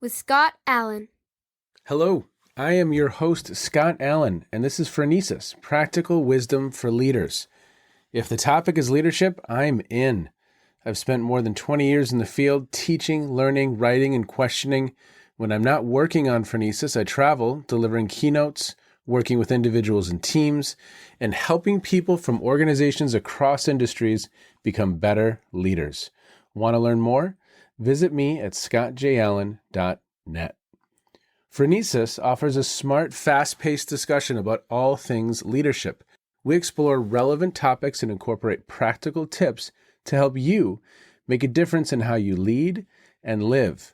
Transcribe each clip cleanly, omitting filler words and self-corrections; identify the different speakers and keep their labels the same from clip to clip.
Speaker 1: with Scott Allen.
Speaker 2: Hello, I am your host, Scott Allen, and this is Phronesis, Practical Wisdom for Leaders. If the topic is leadership, I'm in. I've spent more than 20 years in the field teaching, learning, writing, and questioning. When I'm not working on Phronesis, I travel, delivering keynotes, working with individuals and teams, and helping people from organizations across industries become better leaders. Want to learn more? Visit me at scottjallen.net. Phronesis offers a smart, fast-paced discussion about all things leadership. We explore relevant topics and incorporate practical tips to help you make a difference in how you lead and live.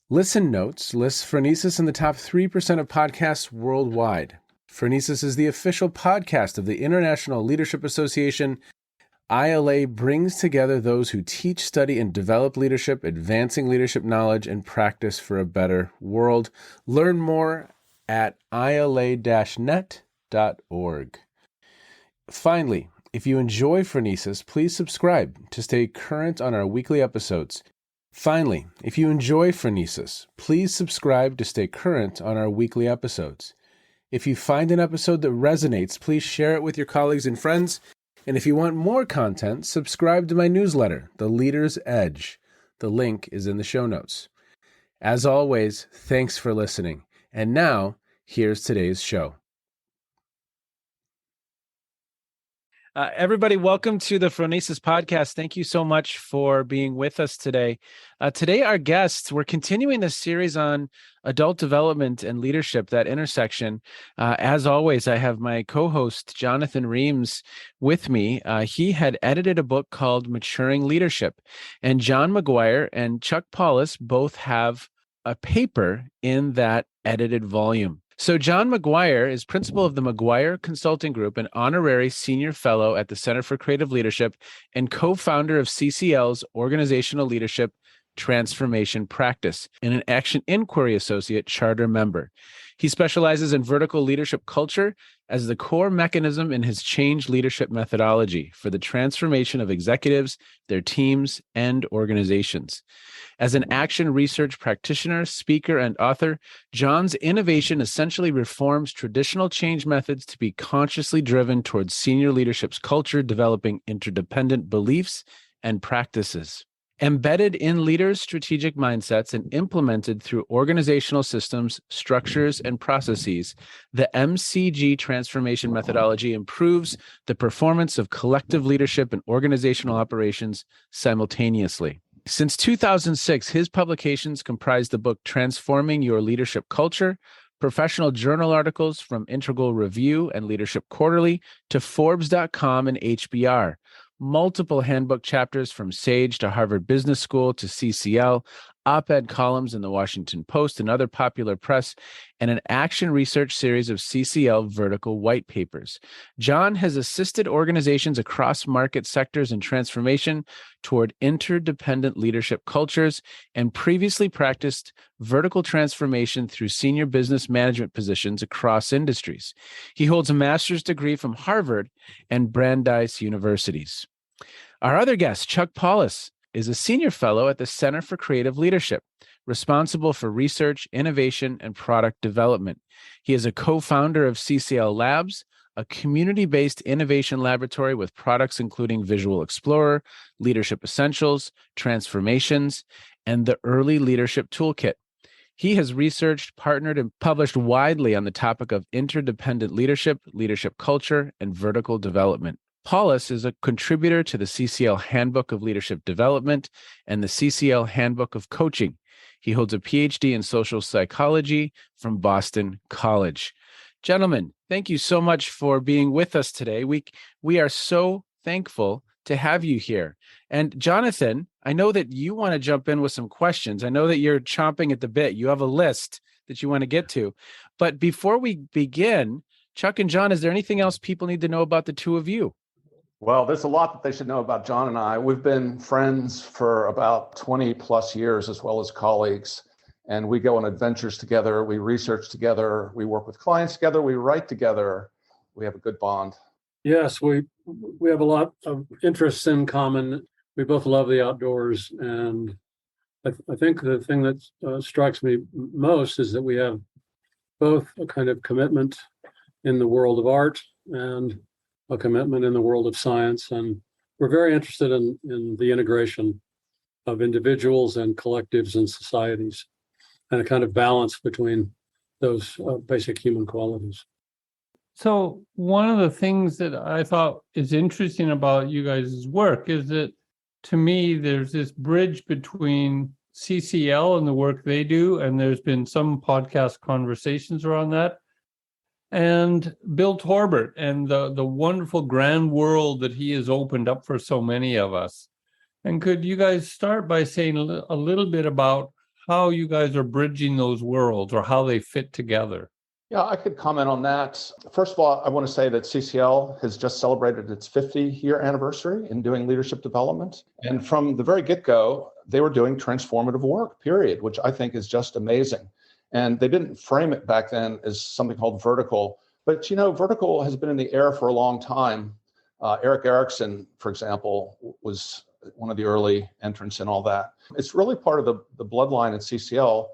Speaker 2: Listen Notes lists Phronesis in the top 3% of podcasts worldwide. Phronesis is the official podcast of the International Leadership Association. ILA brings together those who teach, study, and develop leadership, advancing leadership knowledge and practice for a better world. Learn more at ila-net.org. Finally, if you enjoy Phronesis, please subscribe to stay current on our weekly episodes. If you find an episode that resonates, please share it with your colleagues and friends. And if you want more content, subscribe to my newsletter, The Leader's Edge. The link is in the show notes. As always, thanks for listening. And now, here's today's show. Everybody, welcome to the Phronesis podcast. Thank you so much for being with us today. Today, our guests, we're continuing this series on adult development and leadership, that intersection. As always, I have my co-host, Jonathan Reams, with me. He had edited a book called Maturing Leadership. And John McGuire and Chuck Palus both have a paper in that edited volume. So John McGuire is principal of the McGuire Consulting Group, an honorary senior fellow at the Center for Creative Leadership, and co-founder of CCL's Organizational Leadership Transformation Practice, and an Action Inquiry Associate charter member. He specializes in vertical leadership culture as the core mechanism in his change leadership methodology for the transformation of executives, their teams, and organizations. As an action research practitioner, speaker, and author, John's innovation essentially reforms traditional change methods to be consciously driven towards senior leadership's culture, developing interdependent beliefs and practices. Embedded in leaders' strategic mindsets and implemented through organizational systems, structures, and processes, the MCG transformation methodology improves the performance of collective leadership and organizational operations simultaneously. Since 2006, his publications comprise the book Transforming Your Leadership Culture, professional journal articles from Integral Review and Leadership Quarterly to Forbes.com and HBR, multiple handbook chapters from Sage to Harvard Business School to CCL, op-ed columns in the Washington Post and other popular press, and an action research series of CCL vertical white papers. John has assisted organizations across market sectors in transformation toward interdependent leadership cultures and previously practiced vertical transformation through senior business management positions across industries. He holds a master's degree from Harvard and Brandeis Universities. Our other guest, Chuck Palus, is a senior fellow at the Center for Creative Leadership, responsible for research, innovation, and product development. He is a co-founder of CCL Labs, a community-based innovation laboratory with products including Visual Explorer, Leadership Essentials, Transformations, and the Early Leadership Toolkit. He has researched, partnered, and published widely on the topic of interdependent leadership, leadership culture, and vertical development. Palus is a contributor to the CCL Handbook of Leadership Development and the CCL Handbook of Coaching. He holds a Ph.D. in social psychology from Boston College. Gentlemen, thank you so much for being with us today. We are so thankful to have you here. And Jonathan, I know that you want to jump in with some questions. I know that you're chomping at the bit. You have a list that you want to get to. But before we begin, Chuck and John, is there anything else people need to know about the two of you?
Speaker 3: Well, there's a lot that they should know about John and I. We've been friends for about 20 plus years, as well as colleagues. And we go on adventures together. We research together. We work with clients together. We write together. We have a good bond.
Speaker 4: Yes, we have a lot of interests in common. We both love the outdoors, and
Speaker 1: I think the thing that strikes me most is that we have both a kind of commitment in the world of art and a commitment in the world of science. And we're very interested in the integration of individuals and collectives and societies, and a kind of balance between those basic human qualities.
Speaker 4: So one of the things that I thought is interesting about you guys' work is that, to me, there's this bridge between CCL and the work they do, and there's been some podcast conversations around that, and Bill Torbert and the wonderful grand world that he has opened up for so many of us. And could you guys start by saying a little bit about how you guys are bridging those worlds or how they fit together?
Speaker 3: Yeah, I could comment on that. First of all, I want to say that CCL has just celebrated its 50-year anniversary in doing leadership development. And from the very get-go, they were doing transformative work, period, which I think is just amazing. And they didn't frame it back then as something called vertical. But, vertical has been in the air for a long time. Eric Erickson, for example, was one of the early entrants in all that. It's really part of the bloodline at CCL.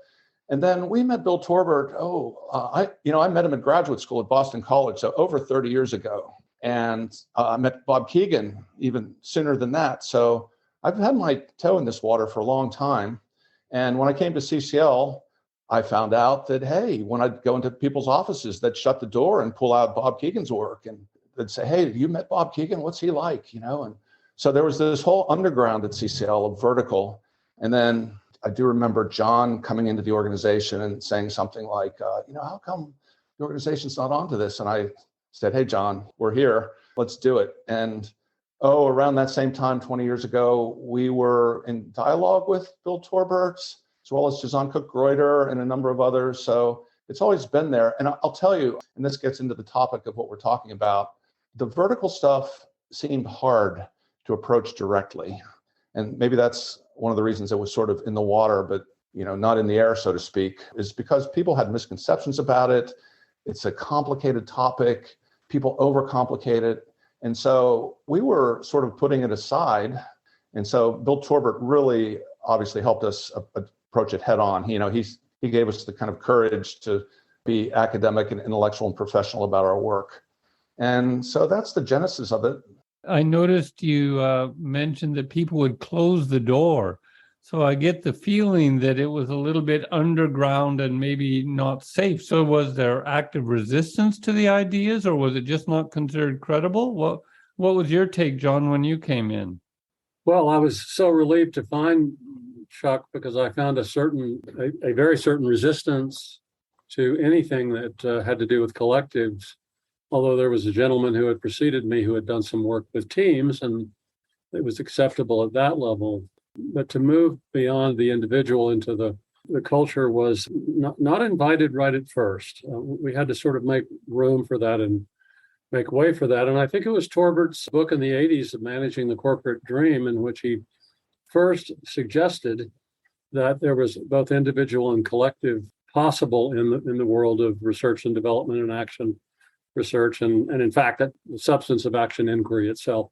Speaker 3: And then we met Bill Torbert. I met him at graduate school at Boston College, so over 30 years ago. And I met Bob Keegan even sooner than that. So I've had my toe in this water for a long time. And when I came to CCL, I found out that, hey, when I'd go into people's offices, they'd shut the door and pull out Bob Keegan's work. And they'd say, hey, you met Bob Keegan? What's he like? And so there was this whole underground at CCL of vertical. And then I do remember John coming into the organization and saying something like, how come the organization's not onto this? And I said, hey, John, we're here. Let's do it. And around that same time, 20 years ago, we were in dialogue with Bill Torbert, as well as Jazan Cook-Greuter and a number of others. So it's always been there. And I'll tell you, and this gets into the topic of what we're talking about, the vertical stuff seemed hard to approach directly. And maybe that's one of the reasons it was sort of in the water, but not in the air, so to speak, is because people had misconceptions about it. It's a complicated topic. People overcomplicate it. And so we were sort of putting it aside. And so Bill Torbert really obviously helped us approach it head on. He gave us the kind of courage to be academic and intellectual and professional about our work. And so that's the genesis of it.
Speaker 4: I noticed you mentioned that people would close the door. So I get the feeling that it was a little bit underground and maybe not safe. So was there active resistance to the ideas, or was it just not considered credible? What was your take, John, when you came in?
Speaker 1: Well, I was so relieved to find Chuck, because I found a very certain resistance to anything that had to do with collectives. Although there was a gentleman who had preceded me who had done some work with teams, and it was acceptable at that level. But to move beyond the individual into the culture was not invited right at first. We had to sort of make room for that and make way for that. And I think it was Torbert's book in the 80s, Managing the Corporate Dream, in which he first suggested that there was both individual and collective possible in the world of research and development and action research, and in fact, that the substance of action inquiry itself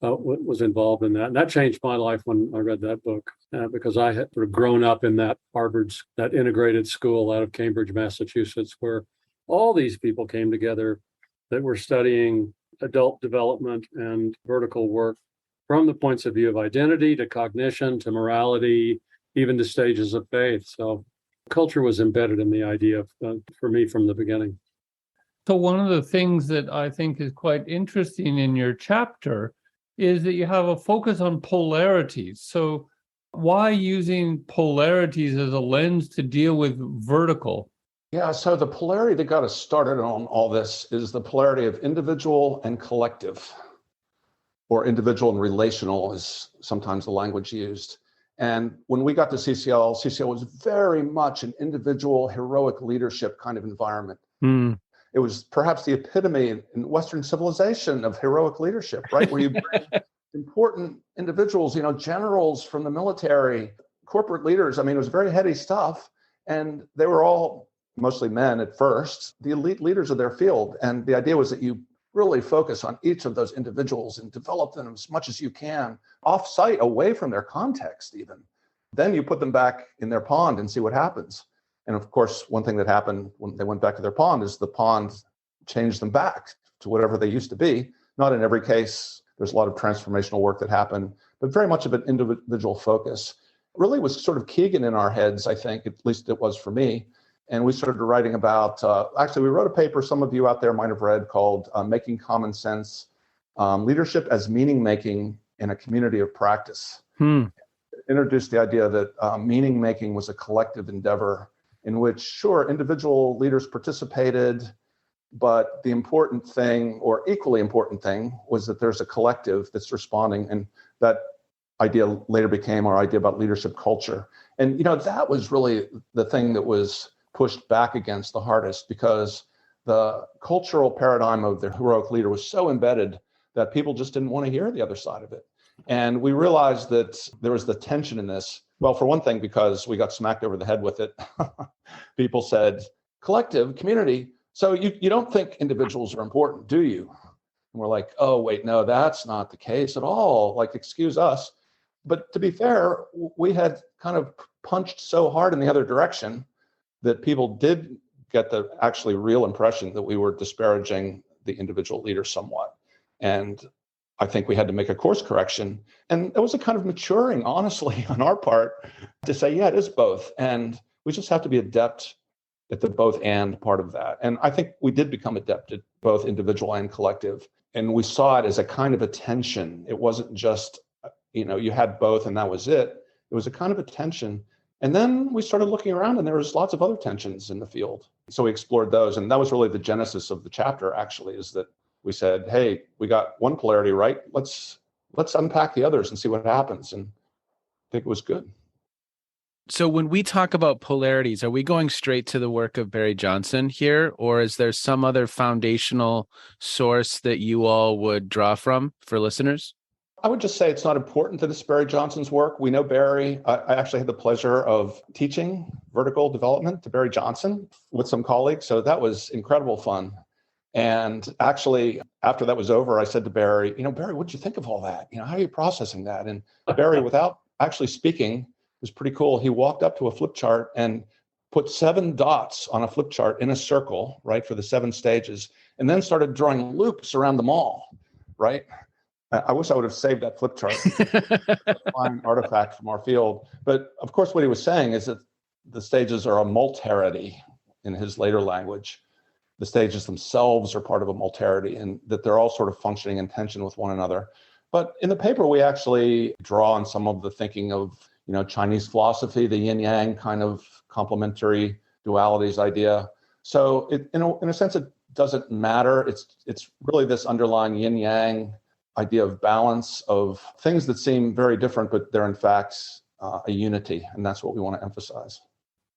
Speaker 1: was involved in that. And that changed my life when I read that book, because I had sort of grown up in that that integrated school out of Cambridge, Massachusetts, where all these people came together that were studying adult development and vertical work from the points of view of identity to cognition to morality, even to stages of faith. So culture was embedded in the idea for me from the beginning.
Speaker 4: So one of the things that I think is quite interesting in your chapter is that you have a focus on polarities. So why using polarities as a lens to deal with vertical?
Speaker 3: Yeah, so the polarity that got us started on all this is the polarity of individual and collective, or individual and relational is sometimes the language used. And when we got to CCL was very much an individual, heroic leadership kind of environment. It was perhaps the epitome in Western civilization of heroic leadership, right? Where you bring important individuals, generals from the military, corporate leaders. I mean, it was very heady stuff. And they were all mostly men at first, the elite leaders of their field. And the idea was that you really focus on each of those individuals and develop them as much as you can, off-site, away from their context even. then you put them back in their pond and see what happens. And of course, one thing that happened when they went back to their pond is the pond changed them back to whatever they used to be. Not in every case. There's a lot of transformational work that happened, but very much of an individual focus. It really was sort of Keegan in our heads, I think, at least it was for me. And we started writing about, actually, we wrote a paper some of you out there might have read called Making Common Sense, Leadership as Meaning-Making in a Community of Practice. Introduced the idea that meaning-making was a collective endeavor in which, sure, individual leaders participated, but the important thing, or equally important thing, was that there's a collective that's responding. And that idea later became our idea about leadership culture. And, that was really the thing that was pushed back against the hardest, because the cultural paradigm of the heroic leader was so embedded that people just didn't want to hear the other side of it. And we realized that there was the tension in this. Well, for one thing, because we got smacked over the head with it. People said, collective, community. So you don't think individuals are important, do you? And we're like, oh, wait, no, that's not the case at all. Like, excuse us. But to be fair, we had kind of punched so hard in the other direction that people did get the actually real impression that we were disparaging the individual leader somewhat. And I think we had to make a course correction. And it was a kind of maturing, honestly, on our part to say, yeah, it is both. And we just have to be adept at the both and part of that. And I think we did become adept at both individual and collective. And we saw it as a kind of a tension. It wasn't just, you had both and that was it. It was a kind of a tension. And then we started looking around and there was lots of other tensions in the field. So we explored those. And that was really the genesis of the chapter, actually, is that we said, hey, we got one polarity right. Let's unpack the others and see what happens. And I think it was good.
Speaker 2: So when we talk about polarities, are we going straight to the work of Barry Johnson here, or is there some other foundational source that you all would draw from for listeners?
Speaker 3: I would just say it's not important that it's Barry Johnson's work. We know Barry. I actually had the pleasure of teaching vertical development to Barry Johnson with some colleagues. So that was incredible fun. And actually, after that was over, I said to Barry, Barry, what'd you think of all that? How are you processing that? And Barry, without actually speaking, it was pretty cool. He walked up to a flip chart and put 7 dots on a flip chart in a circle, right, for the 7 stages, and then started drawing loops around them all, right? I wish I would have saved that flip chart. A fine artifact from our field. But of course, what he was saying is that the stages are a multarity in his later language. The stages themselves are part of a multarity, and that they're all sort of functioning in tension with one another. But in the paper, we actually draw on some of the thinking of, Chinese philosophy, the yin-yang kind of complementary dualities idea. So in a sense, it doesn't matter. It's really this underlying yin-yang idea of balance, of things that seem very different, but they're in fact a unity. And that's what we want to emphasize.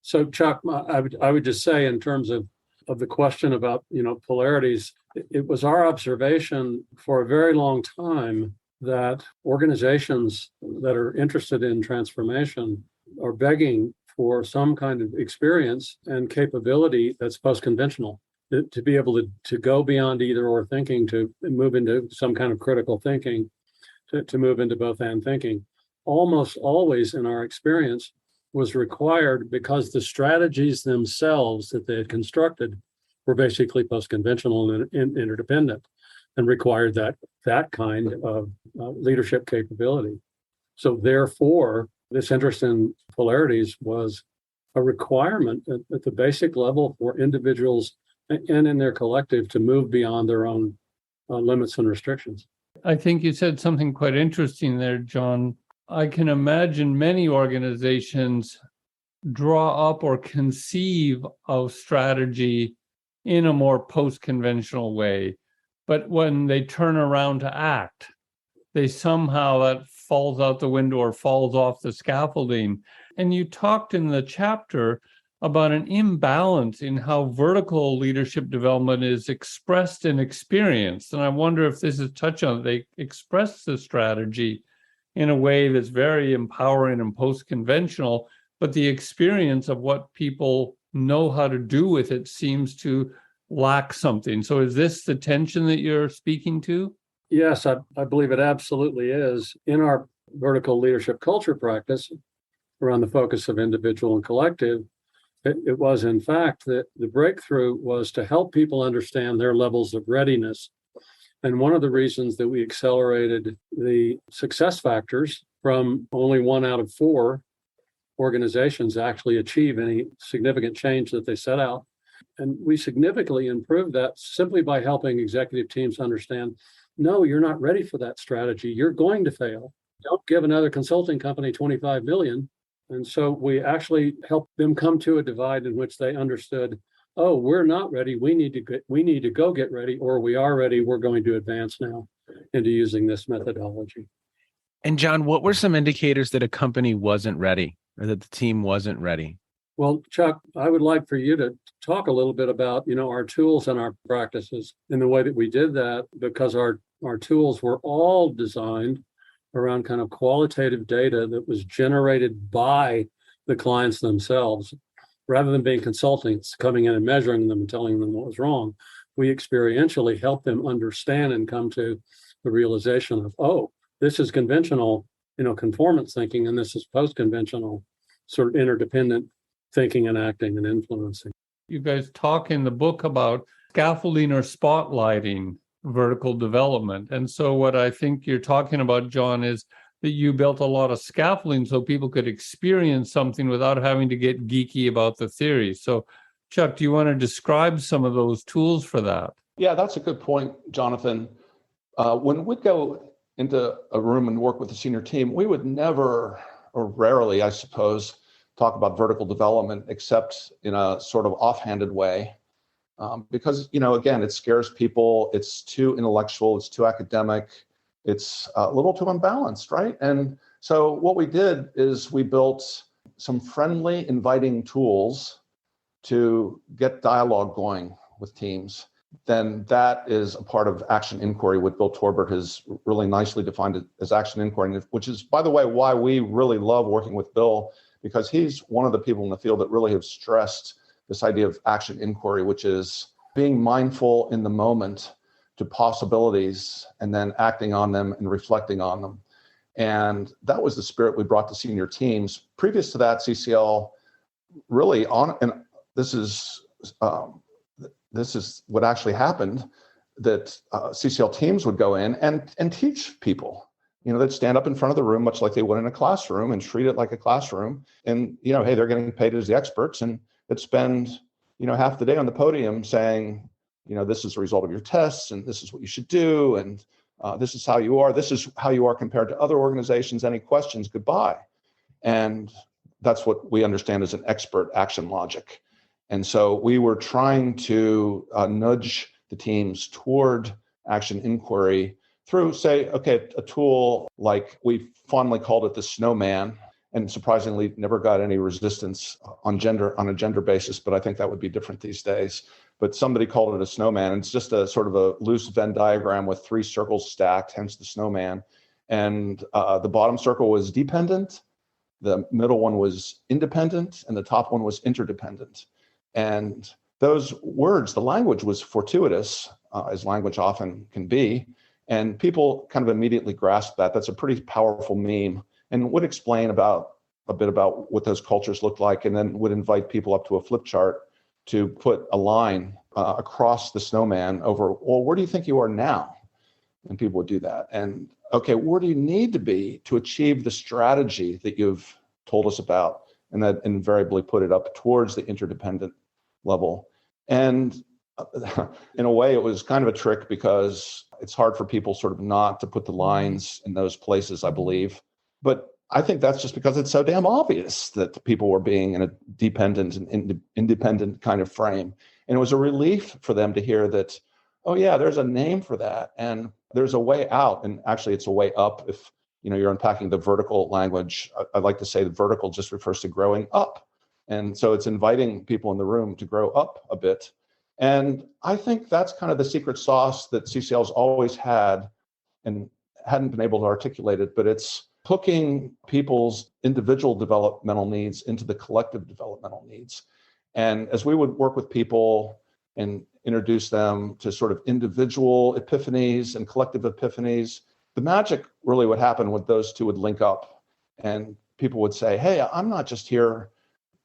Speaker 1: So Chuck, I would just say in terms of the question about, polarities, it was our observation for a very long time that organizations that are interested in transformation are begging for some kind of experience and capability that's post-conventional, to be able to go beyond either or thinking, to move into some kind of critical thinking, to move into both and thinking. Almost always in our experience was required because the strategies themselves that they had constructed were basically post-conventional and interdependent, and required that kind of leadership capability. So therefore, this interest in polarities was a requirement at the basic level for individuals and in their collective to move beyond their own limits and restrictions.
Speaker 4: I think you said something quite interesting there, John. I can imagine many organizations draw up or conceive of strategy in a more post-conventional way. But when they turn around to act, they somehow that falls out the window or falls off the scaffolding. And you talked in the chapter about an imbalance in how vertical leadership development is expressed and experienced. And I wonder if this is touched on. They express the strategy in a way that's very empowering and post-conventional, but the experience of what people know how to do with it seems to lack something. So is this the tension that you're speaking to?
Speaker 1: Yes, I believe it absolutely is. In our vertical leadership culture practice, around the focus of individual and collective. It was, in fact, that the breakthrough was to help people understand their levels of readiness. And one of the reasons that we accelerated the success factors from only 1 out of 4 organizations actually achieve any significant change that they set out. And we significantly improved that simply by helping executive teams understand, no, you're not ready for that strategy. You're going to fail. Don't give another consulting company 25 million. And so we actually helped them come to a divide in which they understood, oh, we're not ready. We need to go get ready, or we are ready. We're going to advance now into using this methodology.
Speaker 2: And John, what were some indicators that a company wasn't ready or that the team wasn't ready?
Speaker 1: Well, Chuck, I would like for you to talk a little bit about, our tools and our practices in the way that we did that, because our tools were all designed around kind of qualitative data that was generated by the clients themselves. Rather than being consultants coming in and measuring them and telling them what was wrong, we experientially helped them understand and come to the realization of, oh, this is conventional, conformance thinking, and this is post-conventional sort of interdependent thinking and acting and influencing.
Speaker 4: You guys talk in the book about scaffolding or spotlighting vertical development. And so what I think you're talking about, John, is that you built a lot of scaffolding so people could experience something without having to get geeky about the theory. So, Chuck, do you want to describe some of those tools for that?
Speaker 3: Yeah, that's a good point, Jonathan. When we'd go into a room and work with the senior team, we would never, or rarely, I suppose, talk about vertical development except in a sort of offhanded way. Because, again, it scares people. It's too intellectual. It's too academic. It's a little too unbalanced, right? And so what we did is we built some friendly, inviting tools to get dialogue going with teams. Then that is a part of action inquiry, what Bill Torbert has really nicely defined it as action inquiry, which is, by the way, why we really love working with Bill, because he's one of the people in the field that really have stressed this idea of action inquiry, which is being mindful in the moment to possibilities and then acting on them and reflecting on them. And that was the spirit we brought to senior teams. Previous to that, CCL really and this is what actually happened, that CCL teams would go in and teach people. They'd stand up in front of the room, much like they would in a classroom, and treat it like a classroom. And, hey, they're getting paid as the experts, and they'd spend, half the day on the podium saying, this is the result of your tests, and this is what you should do, and this is how you are. This is how you are compared to other organizations. Any questions? Goodbye. And that's what we understand as an expert action logic. And so we were trying to nudge the teams toward action inquiry through, say, a tool like we fondly called it the snowman, and surprisingly never got any resistance on a gender basis, but I think that would be different these days. But somebody called it a snowman. It's just a sort of a loose Venn diagram with 3 circles stacked, hence the snowman. And the bottom circle was dependent, the middle one was independent, and the top one was interdependent. And those words, the language was fortuitous, as language often can be. And people kind of immediately grasped that. That's a pretty powerful meme, and would explain a bit about what those cultures looked like, and then would invite people up to a flip chart to put a line across the snowman over, well, where do you think you are now? And people would do that. And okay, where do you need to be to achieve the strategy that you've told us about? And that invariably put it up towards the interdependent level. And in a way, it was kind of a trick, because it's hard for people sort of not to put the lines in those places, I believe. But I think that's just because it's so damn obvious that people were being in a dependent and independent kind of frame. And it was a relief for them to hear that, oh yeah, there's a name for that. And there's a way out. And actually it's a way up. If you're unpacking the vertical language, I'd like to say the vertical just refers to growing up. And so it's inviting people in the room to grow up a bit. And I think that's kind of the secret sauce that CCL's always had and hadn't been able to articulate it, but it's hooking people's individual developmental needs into the collective developmental needs. And as we would work with people and introduce them to sort of individual epiphanies and collective epiphanies, the magic really would happen when those two would link up. And people would say, hey, I'm not just here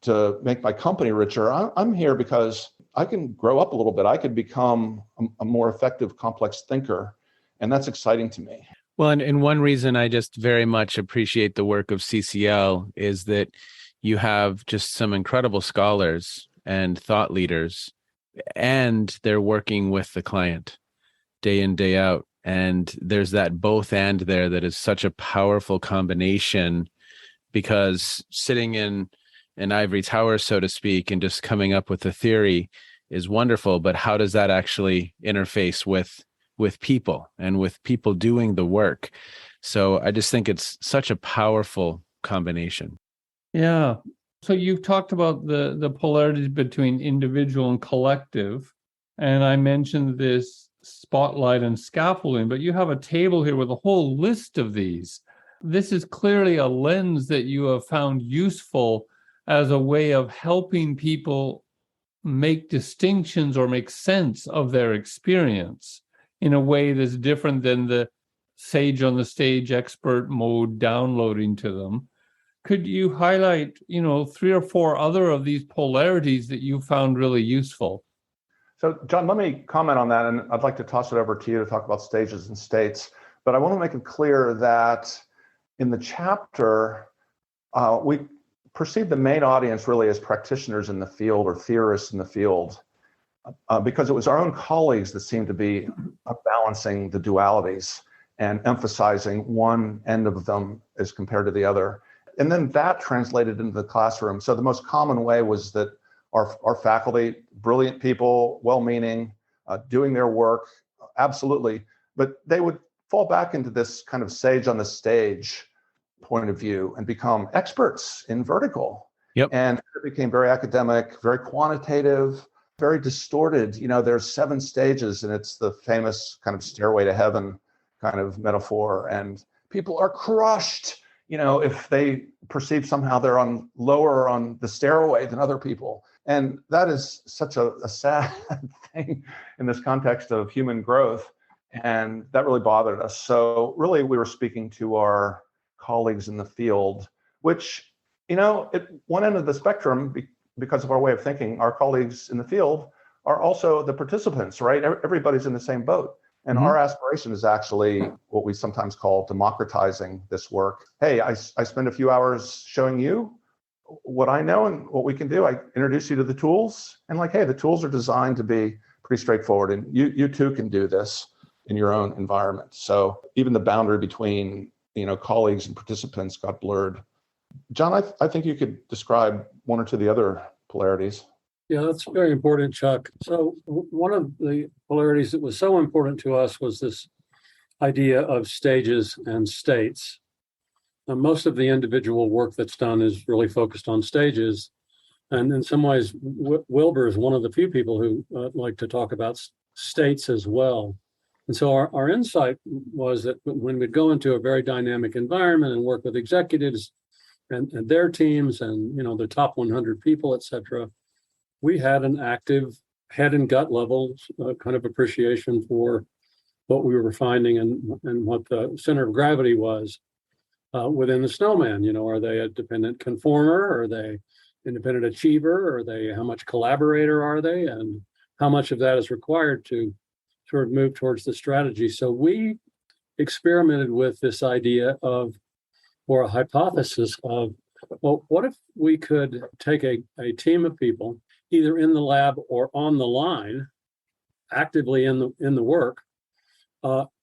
Speaker 3: to make my company richer. I'm here because I can grow up a little bit. I could become a more effective, complex thinker. And that's exciting to me.
Speaker 2: Well, and one reason I just very much appreciate the work of CCL is that you have just some incredible scholars and thought leaders, and they're working with the client day in, day out. And there's that both and there that is such a powerful combination, because sitting in an ivory tower, so to speak, and just coming up with a theory is wonderful. But how does that actually interface with people and with people doing the work? So I just think it's such a powerful combination.
Speaker 4: Yeah. So you've talked about the polarities between individual and collective. And I mentioned this spotlight and scaffolding, but you have a table here with a whole list of these. This is clearly a lens that you have found useful as a way of helping people make distinctions or make sense of their experience in a way that's different than the sage on the stage expert mode downloading to them. Could you highlight, 3 or 4 other of these polarities that you found really useful?
Speaker 3: So, John, let me comment on that, and I'd like to toss it over to you to talk about stages and states. But I want to make it clear that in the chapter, we perceive the main audience really as practitioners in the field or theorists in the field, because it was our own colleagues that seemed to be balancing the dualities and emphasizing one end of them as compared to the other. And then that translated into the classroom. So the most common way was that our faculty, brilliant people, well-meaning, doing their work, absolutely, but they would fall back into this kind of sage on the stage point of view and become experts in vertical.
Speaker 2: Yep.
Speaker 3: And it became very academic, very quantitative, very distorted. There's 7 stages, and it's the famous kind of stairway to heaven kind of metaphor. And people are crushed, if they perceive somehow they're lower on the stairway than other people. And that is such a sad thing in this context of human growth. And that really bothered us. So really, we were speaking to our colleagues in the field, which, at one end of the spectrum, because of our way of thinking, our colleagues in the field are also the participants, right? Everybody's in the same boat. And our aspiration is actually what we sometimes call democratizing this work. Hey, I spend a few hours showing you what I know and what we can do. I introduce you to the tools, and hey, the tools are designed to be pretty straightforward, and you too can do this in your own environment. So even the boundary between colleagues and participants got blurred. John, I think you could describe 1 or 2 of the other polarities.
Speaker 1: Yeah, that's very important, Chuck. So one of the polarities that was so important to us was this idea of stages and states. Most of the individual work that's done is really focused on stages. And in some ways, Wilbur is one of the few people who like to talk about states as well. And so our insight was that when we'd go into a very dynamic environment and work with executives and their teams and, the top 100 people, et cetera, we had an active head and gut level kind of appreciation for what we were finding and what the center of gravity was within the snowman. Are they a dependent conformer? Are they independent achiever? Are they, how much collaborator are they? And how much of that is required to sort of move towards the strategy? So we experimented with this idea of, or a hypothesis of, well, what if we could take a team of people, either in the lab or on the line, actively in the work,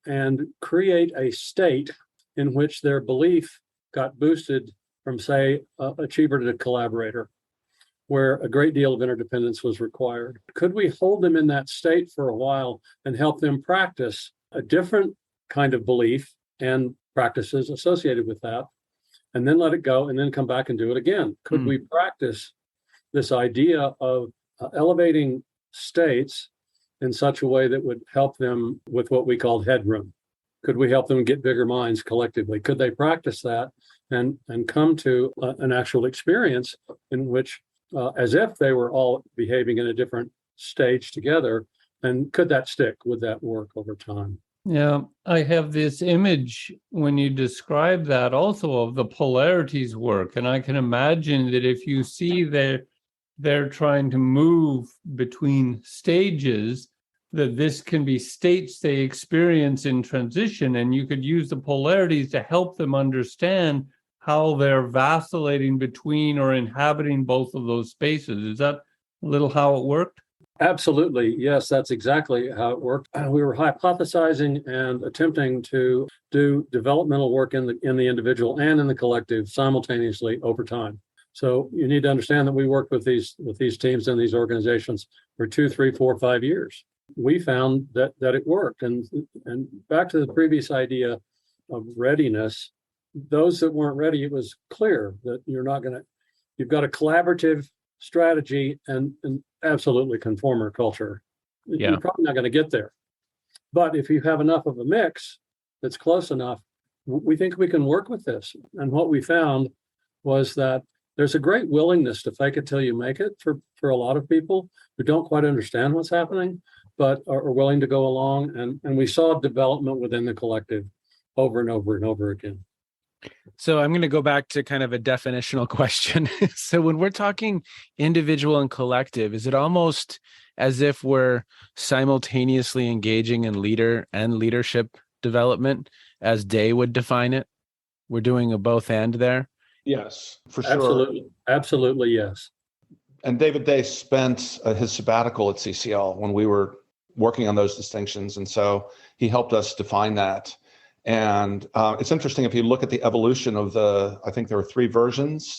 Speaker 1: and create a state in which their belief got boosted from, say, achiever to collaborator, where a great deal of interdependence was required. Could we hold them in that state for a while and help them practice a different kind of belief and practices associated with that, and then let it go and then come back and do it again? Could we practice this idea of elevating states in such a way that would help them with what we called headroom? Could we help them get bigger minds collectively? Could they practice that and come to an actual experience in which, as if they were all behaving in a different stage together, and could that stick? Would that work over time?
Speaker 4: Yeah, I have this image when you describe that also of the polarities work. And I can imagine that if you see they're trying to move between stages, that this can be states they experience in transition. And you could use the polarities to help them understand how they're vacillating between or inhabiting both of those spaces. Is that a little how it worked?
Speaker 1: Absolutely. Yes, that's exactly how it worked. We were hypothesizing and attempting to do developmental work in the individual and in the collective simultaneously over time. So you need to understand that we worked with these teams and these organizations for 2, 3, 4, 5 years. We found that it worked. And back to the previous idea of readiness, those that weren't ready, it was clear that you've got a collaborative strategy and absolutely conformer culture.
Speaker 2: Yeah.
Speaker 1: You're probably not going to get there. But if you have enough of a mix that's close enough, we think we can work with this. And what we found was that there's a great willingness to fake it till you make it for a lot of people who don't quite understand what's happening, but are willing to go along. And we saw development within the collective over and over and over again.
Speaker 2: So I'm going to go back to kind of a definitional question. So when we're talking individual and collective, is it almost as if we're simultaneously engaging in leader and leadership development as Day would define it? We're doing a both and there?
Speaker 3: Yes, for sure.
Speaker 1: Absolutely. Absolutely, yes.
Speaker 3: And David Day spent his sabbatical at CCL when we were working on those distinctions. And so he helped us define that. And it's interesting if you look at the evolution of I think there were 3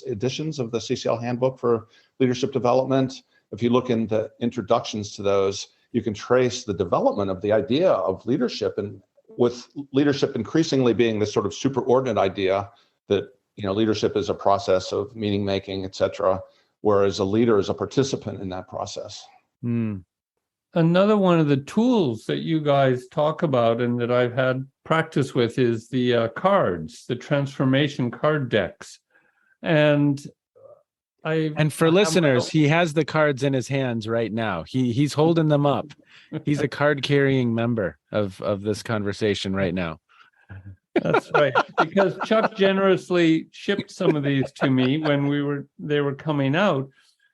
Speaker 3: editions of the CCL handbook for leadership development. If you look in the introductions to those, you can trace the development of the idea of leadership, and with leadership increasingly being this sort of superordinate idea that, leadership is a process of meaning making, et cetera, whereas a leader is a participant in that process.
Speaker 4: Another one of the tools that you guys talk about and that I've had practice with is the cards, the transformation card decks. And
Speaker 2: for listeners, he has the cards in his hands right now. He's holding them up. He's a card carrying member of this conversation right now.
Speaker 4: That's right. Because Chuck generously shipped some of these to me when they were coming out.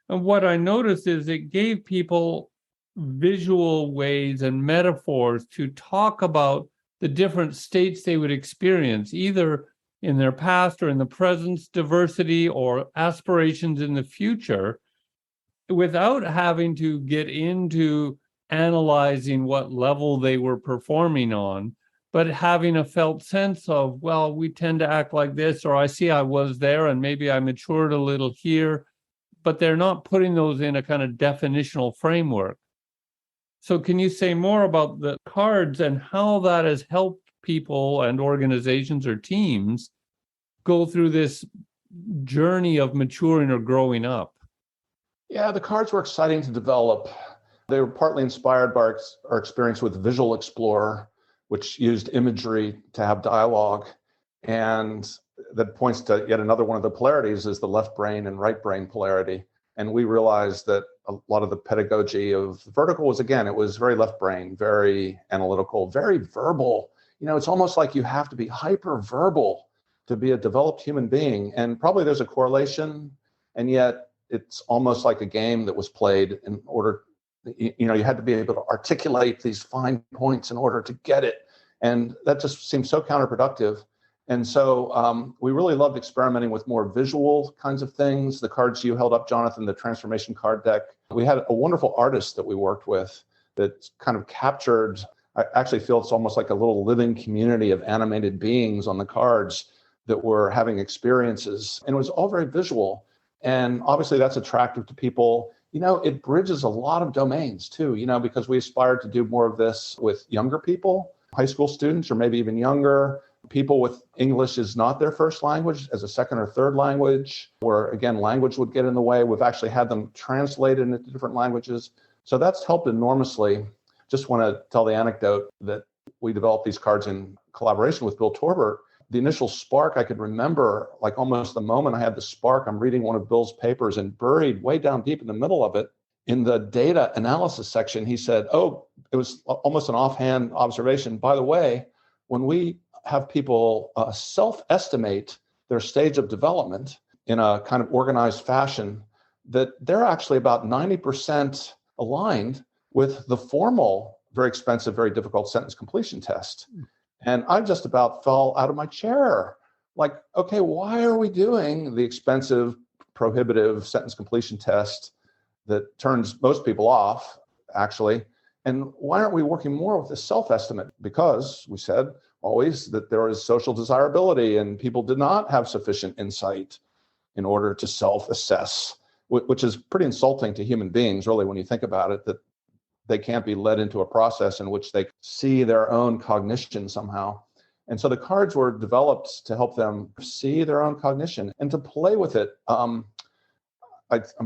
Speaker 4: And what I noticed is it gave people visual ways and metaphors to talk about the different states they would experience, either in their past or in the present, diversity or aspirations in the future, without having to get into analyzing what level they were performing on, but having a felt sense of, well, we tend to act like this, or I see I was there and maybe I matured a little here, but they're not putting those in a kind of definitional framework. So can you say more about the cards and how that has helped people and organizations or teams go through this journey of maturing or growing up?
Speaker 3: Yeah, the cards were exciting to develop. They were partly inspired by our experience with Visual Explorer, which used imagery to have dialogue. And that points to yet another one of the polarities is the left brain and right brain polarity. And we realized that a lot of the pedagogy of Vertical was, again, it was very left brain, very analytical, very verbal. It's almost like you have to be hyper verbal to be a developed human being. And probably there's a correlation. And yet it's almost like a game that was played in order, you had to be able to articulate these fine points in order to get it. And that just seems so counterproductive. And so we really loved experimenting with more visual kinds of things. The cards you held up, Jonathan, the transformation card deck. We had a wonderful artist that we worked with that kind of captured, I actually feel it's almost like a little living community of animated beings on the cards that were having experiences. And it was all very visual. And obviously that's attractive to people. It bridges a lot of domains too, because we aspired to do more of this with younger people, high school students, or maybe even younger. People with English is not their first language as a second or third language, where again, language would get in the way. We've actually had them translated into different languages. So that's helped enormously. Just want to tell the anecdote that we developed these cards in collaboration with Bill Torbert. The initial spark, I could remember, like almost the moment I had the spark, I'm reading one of Bill's papers, and buried way down deep in the middle of it in the data analysis section, he said, oh, it was almost an offhand observation. By the way, when we have people self-estimate their stage of development in a kind of organized fashion, that they're actually about 90% aligned with the formal, very expensive, very difficult sentence completion test. And I just about fell out of my chair. Like, okay, why are we doing the expensive, prohibitive sentence completion test that turns most people off, actually? And why aren't we working more with the self-estimate? Because we said always that there is social desirability and people did not have sufficient insight in order to self-assess, which is pretty insulting to human beings, really, when you think about it, that they can't be led into a process in which they see their own cognition somehow. And so the cards were developed to help them see their own cognition and to play with it. I'm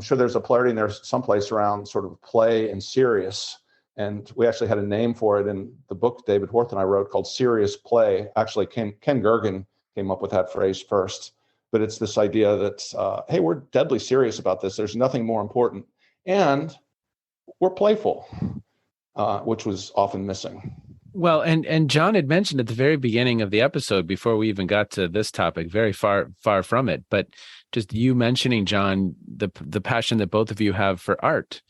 Speaker 3: sure there's a polarity in there someplace around sort of play and serious. And we actually had a name for it in the book David Horth and I wrote called Serious Play. Actually, Ken Gergen came up with that phrase first. But it's this idea that, hey, we're deadly serious about this. There's nothing more important. And we're playful, which was often missing.
Speaker 2: Well, and John had mentioned at the very beginning of the episode, before we even got to this topic, very far from it, but just you mentioning, John, the passion that both of you have for art.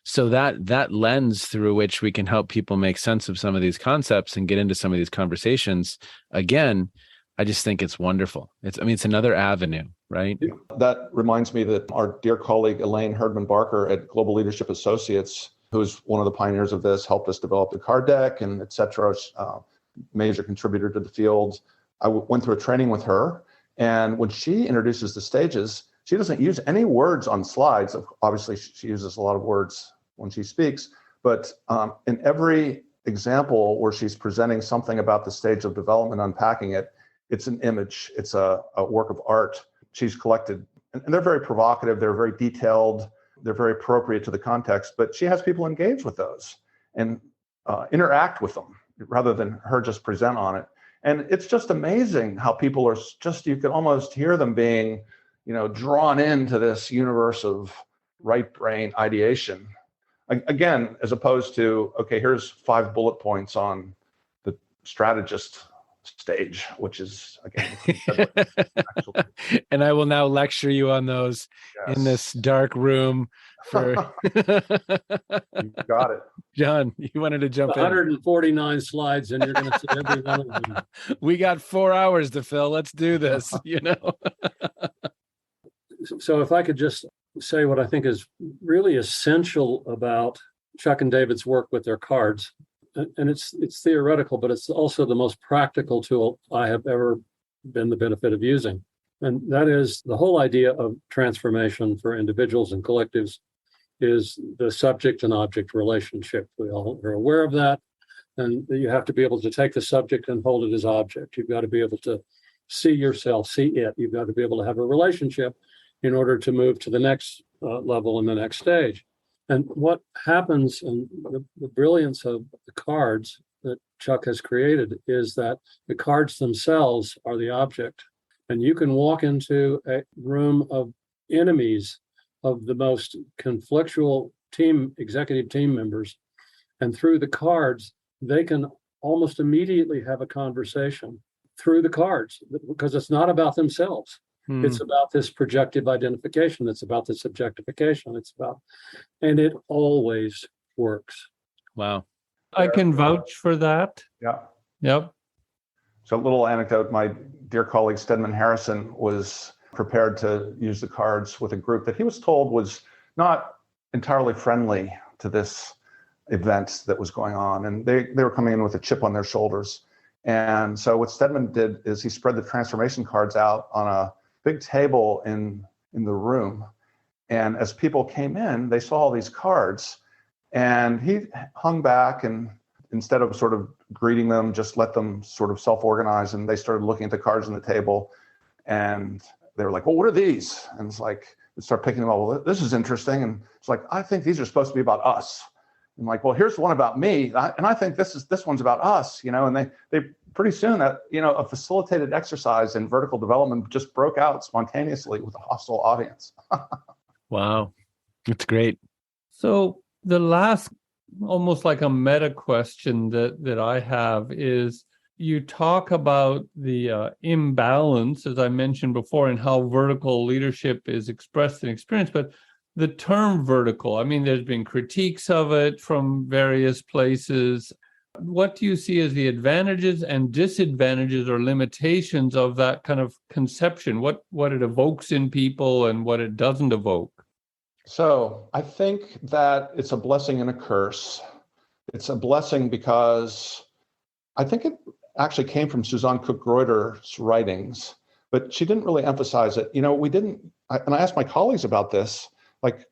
Speaker 2: So that lens through which we can help people make sense of some of these concepts and get into some of these conversations, again, I just think it's wonderful. It's another avenue, right?
Speaker 3: That reminds me that our dear colleague, Elaine Herdman Barker at Global Leadership Associates, who's one of the pioneers of this, helped us develop the card deck and et cetera, major contributor to the field. I went through a training with her. And when she introduces the stages, she doesn't use any words on slides. Obviously, she uses a lot of words when she speaks. But in every example where she's presenting something about the stage of development, unpacking it, it's an image, it's a work of art she's collected. And they're very provocative, they're very detailed, they're very appropriate to the context, but she has people engage with those and interact with them rather than her just present on it. And it's just amazing how people are just, you can almost hear them being, drawn into this universe of right brain ideation. Again, as opposed to, okay, here's 5 bullet points on the strategist stage, which is, again,
Speaker 2: and I will now lecture you on those in this dark room for
Speaker 3: You got it.
Speaker 2: John, you wanted to jump
Speaker 1: 149 slides and you're going to see every one of them.
Speaker 2: We got 4 hours to fill. Let's do this,
Speaker 1: So if I could just say what I think is really essential about Chuck and David's work with their cards, and it's theoretical, but it's also the most practical tool I have ever been the benefit of using. And that is the whole idea of transformation for individuals and collectives is the subject and object relationship. We all are aware of that. And you have to be able to take the subject and hold it as object. You've got to be able to see yourself, see it. You've got to be able to have a relationship in order to move to the next level and the next stage. And what happens, and the brilliance of the cards that Chuck has created is that the cards themselves are the object. And you can walk into a room of enemies of the most conflictual executive team members, and through the cards, they can almost immediately have a conversation through the cards because it's not about themselves. It's about this projective identification. It's about this objectification. And it always works.
Speaker 2: Wow.
Speaker 4: I can vouch for that.
Speaker 3: Yeah.
Speaker 4: Yep.
Speaker 3: So a little anecdote, my dear colleague Stedman Harrison was prepared to use the cards with a group that he was told was not entirely friendly to this event that was going on. And they were coming in with a chip on their shoulders. And so what Stedman did is he spread the transformation cards out on a big table in the room. And as people came in, they saw all these cards. And he hung back and instead of sort of greeting them, just let them sort of self-organize. And they started looking at the cards on the table. And they were like, well, what are these? And it's like, they start picking them up. Well, this is interesting. And it's like, I think these are supposed to be about us. And like, well, here's one about me. And I think this one's about us, and they pretty soon that, a facilitated exercise in vertical development just broke out spontaneously with a hostile audience.
Speaker 2: Wow. It's great.
Speaker 4: So the last, almost like a meta question that I have is, you talk about the imbalance, as I mentioned before, and how vertical leadership is expressed in experience. But the term vertical, I mean, there's been critiques of it from various places. What do you see as the advantages and disadvantages or limitations of that kind of conception? What it evokes in people and what it doesn't evoke?
Speaker 3: So I think that it's a blessing and a curse. It's a blessing because I think it actually came from Suzanne Cook-Greuter's writings, but she didn't really emphasize it. And I asked my colleagues about this, like,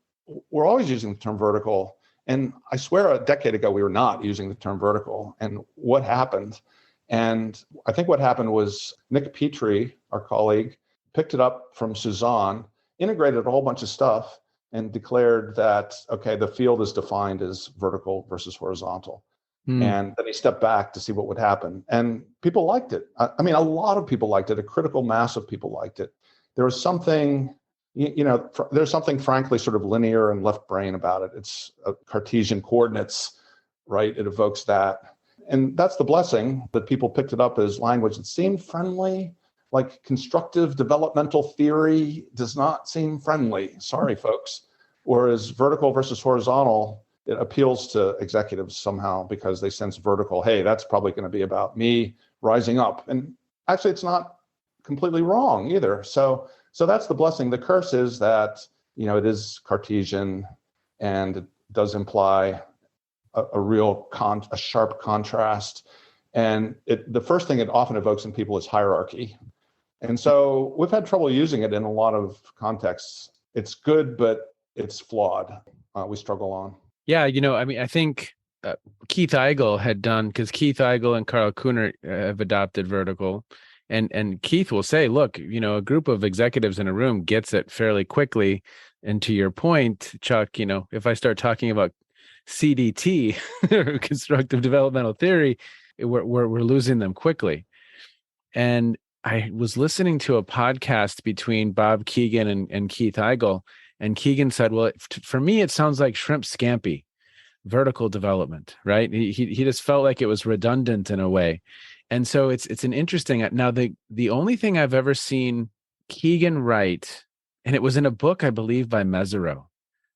Speaker 3: we're always using the term vertical. And I swear a decade ago, we were not using the term vertical. And what happened? And I think what happened was Nick Petrie, our colleague, picked it up from Suzanne, integrated a whole bunch of stuff, and declared that, okay, the field is defined as vertical versus horizontal. And then he stepped back to see what would happen. And people liked it. I mean, a lot of people liked it. A critical mass of people liked it. There was something, there's something frankly sort of linear and left brain about it. It's Cartesian coordinates, right? It evokes that. And that's the blessing, that people picked it up as language that seemed friendly. Like constructive developmental theory does not seem friendly. Sorry, folks. Whereas vertical versus horizontal, it appeals to executives somehow because they sense vertical. Hey, that's probably going to be about me rising up. And actually, it's not completely wrong either. So that's the blessing. The curse is that, it is Cartesian, and it does imply a sharp contrast. And the first thing it often evokes in people is hierarchy. And so we've had trouble using it in a lot of contexts. It's good, but it's flawed. We struggle on.
Speaker 2: Yeah, I think Keith Eigel had done, because Keith Eigel and Carl Kuhnert have adopted vertical. And Keith will say, look, a group of executives in a room gets it fairly quickly. And to your point, Chuck, if I start talking about CDT, constructive developmental theory, we're losing them quickly. And I was listening to a podcast between Bob Keegan and Keith Eigel. And Keegan said, well, for me, it sounds like shrimp scampi, vertical development, right? He just felt like it was redundant in a way. And so it's an interesting, now the only thing I've ever seen Keegan write, and it was in a book, I believe, by Mesereau,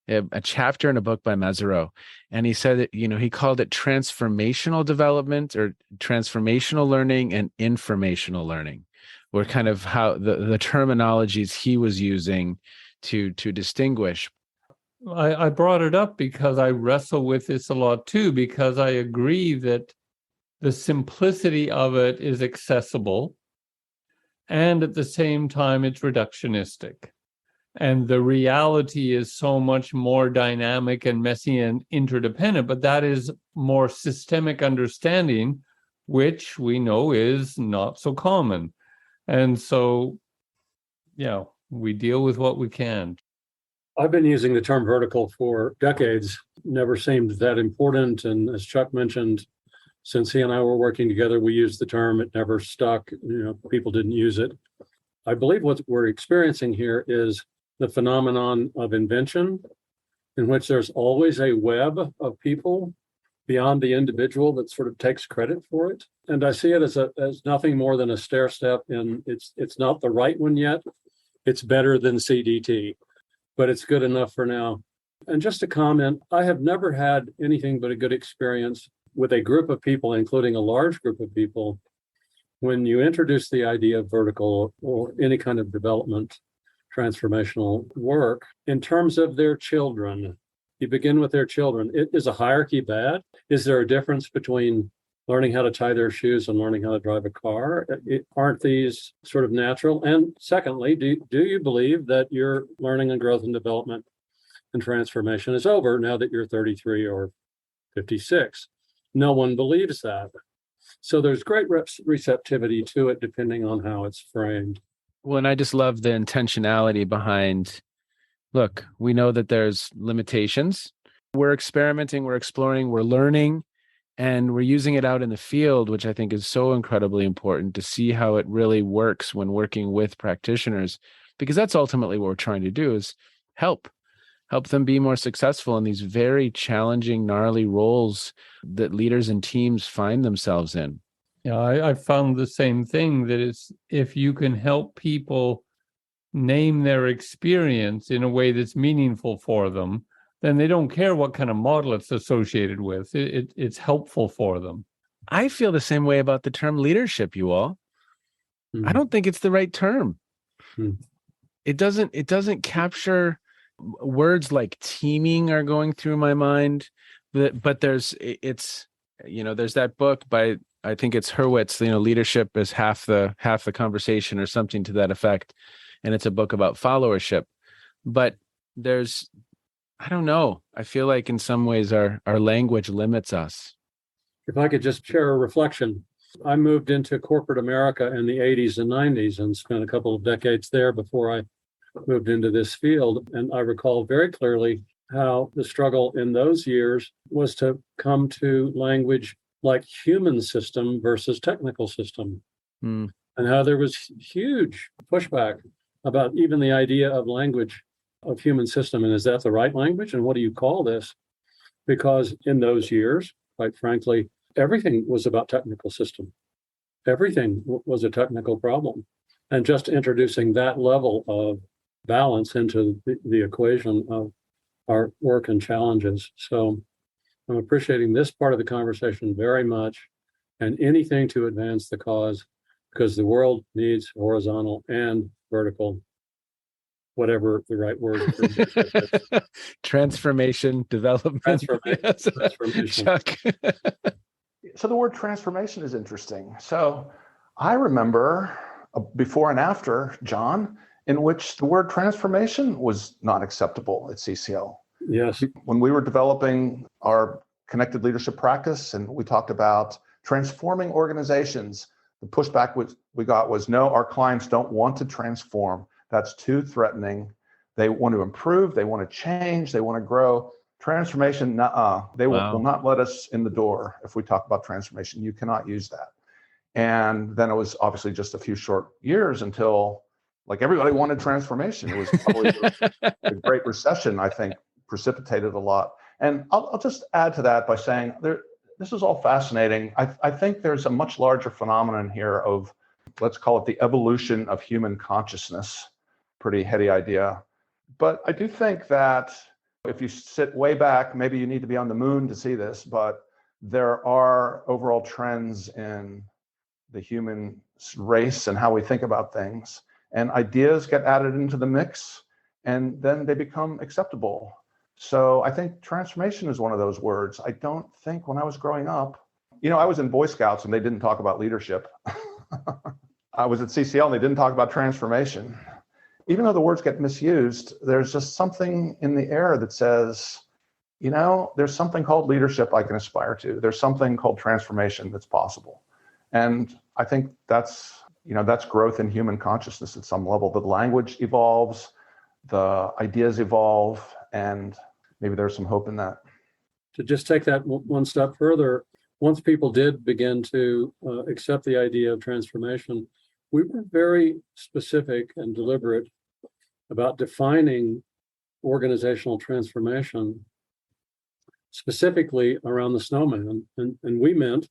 Speaker 2: a chapter in a book by Mesereau. And he said that, he called it transformational development or transformational learning and informational learning, were kind of how the terminologies he was using to distinguish.
Speaker 4: I brought it up because I wrestle with this a lot too, because I agree that the simplicity of it is accessible, and at the same time it's reductionistic. And the reality is so much more dynamic and messy and interdependent, but that is more systemic understanding, which we know is not so common. And so, we deal with what we can.
Speaker 1: I've been using the term vertical for decades, never seemed that important. And as Chuck mentioned, since he and I were working together, we used the term, it never stuck, people didn't use it. I believe what we're experiencing here is the phenomenon of invention, in which there's always a web of people beyond the individual that sort of takes credit for it. And I see it as nothing more than a stair step, and it's not the right one yet. It's better than CDT, but it's good enough for now. And just to comment, I have never had anything but a good experience with a group of people, including a large group of people, when you introduce the idea of vertical or any kind of development, transformational work in terms of their children. You begin with their children. Is a hierarchy bad? Is there a difference between learning how to tie their shoes and learning how to drive a car? Aren't these sort of natural? And secondly, do you believe that your learning and growth and development and transformation is over now that you're 33 or 56? No one believes that. So there's great receptivity to it depending on how it's framed.
Speaker 2: Well, and I just love the intentionality behind, look, we know that there's limitations. We're experimenting, we're exploring, we're learning, and we're using it out in the field, which I think is so incredibly important to see how it really works when working with practitioners, because that's ultimately what we're trying to do, is help help them be more successful in these very challenging, gnarly roles that leaders and teams find themselves in.
Speaker 4: Yeah, I found the same thing, that it's, if you can help people name their experience in a way that's meaningful for them, then they don't care what kind of model it's associated with. It's helpful for them.
Speaker 2: I feel the same way about the term leadership, you all.
Speaker 1: Hmm.
Speaker 2: I don't think it's the right term.
Speaker 1: Hmm.
Speaker 2: It doesn't capture words like teaming are going through my mind, but there's that book by, I think it's Hurwitz, leadership is half the conversation or something to that effect. And it's a book about followership. But I don't know. I feel like in some ways our language limits us.
Speaker 1: If I could just share a reflection. I moved into corporate America in the 80s and 90s and spent a couple of decades there before I moved into this field. And I recall very clearly how the struggle in those years was to come to language like human system versus technical system, and how there was huge pushback about even the idea of language of human system. And is that the right language? And what do you call this? Because in those years, quite frankly, everything was about technical system. Everything was a technical problem. And just introducing that level of balance into the equation of our work and challenges. So I'm appreciating this part of the conversation very much, and anything to advance the cause, because the world needs horizontal and vertical, whatever the right word is.
Speaker 2: Transformation, development.
Speaker 1: Transformation.
Speaker 2: Chuck.
Speaker 3: So the word transformation is interesting. So I remember a before and after, John, in which the word transformation was not acceptable at CCL.
Speaker 1: Yes.
Speaker 3: When we were developing our connected leadership practice and we talked about transforming organizations, the pushback we got was, no, our clients don't want to transform. That's too threatening. They want to improve. They want to change. They want to grow. Transformation, they will not let us in the door if we talk about transformation. You cannot use that. And then it was obviously just a few short years until, like, everybody wanted transformation. It was probably the Great Recession, I think, precipitated a lot. And I'll just add to that by saying this is all fascinating. I think there's a much larger phenomenon here of, let's call it the evolution of human consciousness. Pretty heady idea. But I do think that if you sit way back, maybe you need to be on the moon to see this, but there are overall trends in the human race and how we think about things. And ideas get added into the mix, and then they become acceptable. So I think transformation is one of those words. I don't think when I was growing up, I was in Boy Scouts and they didn't talk about leadership. I was at CCL and they didn't talk about transformation. Even though the words get misused, there's just something in the air that says, there's something called leadership I can aspire to. There's something called transformation that's possible. And I think that's growth in human consciousness at some level. The language evolves, the ideas evolve, and maybe there's some hope in that.
Speaker 1: To just take that one step further, once people did begin to accept the idea of transformation, we were very specific and deliberate about defining organizational transformation, specifically around the snowman. And we meant